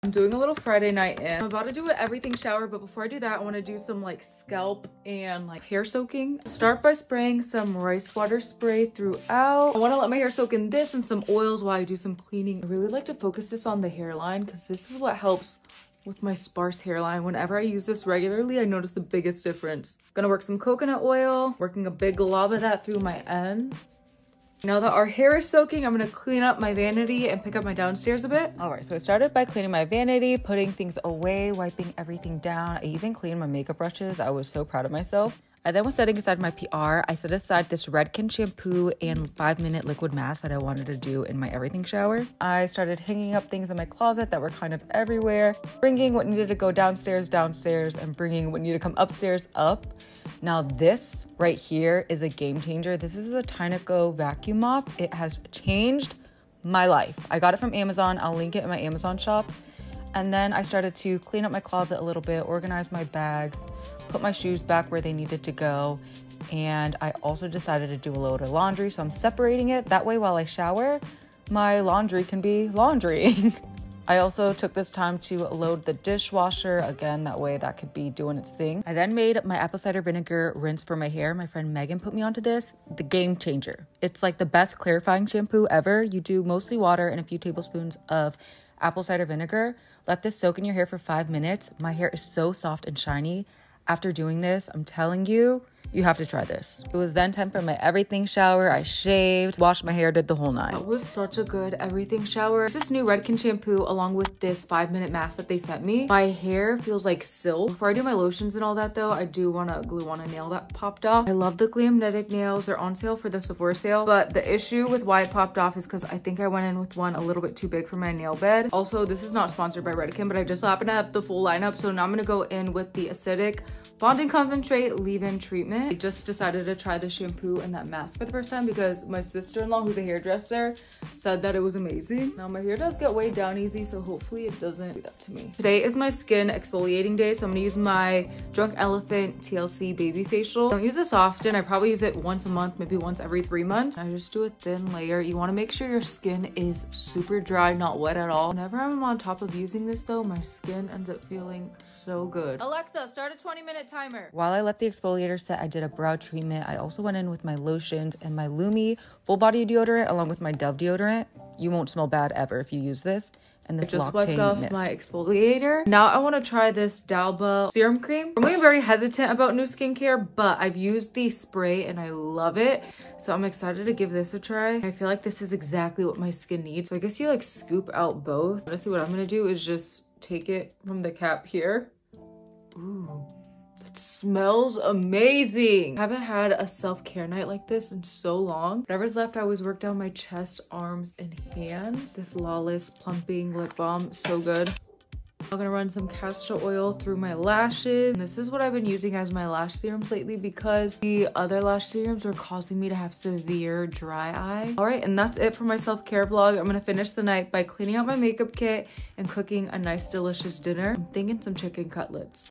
I'm doing a little Friday night in. I'm about to do an everything shower, but before I do that, I want to do some like scalp and like hair soaking. Start by spraying some rice water spray throughout. I want to let my hair soak in this and some oils while I do some cleaning. I really like to focus this on the hairline because this is what helps with my sparse hairline. Whenever I use this regularly, I notice the biggest difference. Gonna work some coconut oil, working a big glob of that through my ends. Now that our hair is soaking, I'm gonna clean up my vanity and pick up my downstairs a bit. All right, so I started by cleaning my vanity, putting things away, wiping everything down. I even cleaned my makeup brushes. I was so proud of myself. I then was setting aside my PR. I set aside this Redken shampoo and 5-minute liquid mask that I wanted to do in my everything shower. I started hanging up things in my closet that were kind of everywhere, bringing what needed to go downstairs, and bringing what needed to come upstairs up. Now this right here is a game changer. This is the Tyneco vacuum mop. It has changed my life. I got it from Amazon. I'll link it in my Amazon shop. And then I started to clean up my closet a little bit, organize my bags, put my shoes back where they needed to go. And I also decided to do a load of laundry. So I'm separating it. That way, while I shower, my laundry can be laundry. I also took this time to load the dishwasher. Again, that way that could be doing its thing. I then made my apple cider vinegar rinse for my hair. My friend Megan put me onto this. The game changer. It's like the best clarifying shampoo ever. You do mostly water and a few tablespoons of apple cider vinegar. Let this soak in your hair for 5 minutes. My hair is so soft and shiny. After doing this, I'm telling you, you have to try this. It was then time for my everything shower. I shaved, washed my hair, did the whole nine. That was such a good everything shower. This new Redken shampoo along with this 5-minute mask that they sent me. My hair feels like silk. Before I do my lotions and all that though, I do want to glue on a nail that popped off. I love the Glamnetic nails. They're on sale for the Sephora sale. But the issue with why it popped off is because I think I went in with one a little bit too big for my nail bed. Also, this is not sponsored by Redken, but I just happen to have the full lineup. So now I'm going to go in with the acidic bonding concentrate leave-in treatment. I just decided to try the shampoo and that mask for the first time because my sister-in-law, who's a hairdresser, said that it was amazing. Now my hair does get weighed down easy, so hopefully it doesn't do that to me. Today is my skin exfoliating day, so I'm gonna use my Drunk Elephant TLC baby facial. I don't use this often. I probably use it once a month, maybe once every 3 months. I just do a thin layer. You want to make sure your skin is super dry, not wet at all. Whenever I'm on top of using this though, my skin ends up feeling so good. Alexa, start a 20-minute timer. While I let the exfoliator set, I did a brow treatment. I also went in with my lotions and my Lume full body deodorant along with my Dove deodorant. You won't smell bad ever if you use this. And this just wiped off my exfoliator. Now I want to try this Dalba serum cream. I'm really very hesitant about new skincare, but I've used the spray and I love it. So I'm excited to give this a try. I feel like this is exactly what my skin needs. So I guess you like scoop out both. Honestly, what I'm going to do is just take it from the cap here. Ooh, that smells amazing. I haven't had a self-care night like this in so long. Whatever's left, I always work down my chest, arms, and hands. This Lawless plumping lip balm, so good. I'm gonna run some castor oil through my lashes. And this is what I've been using as my lash serums lately because the other lash serums were causing me to have severe dry eye. All right, and that's it for my self-care vlog. I'm gonna finish the night by cleaning out my makeup kit and cooking a nice, delicious dinner. I'm thinking some chicken cutlets.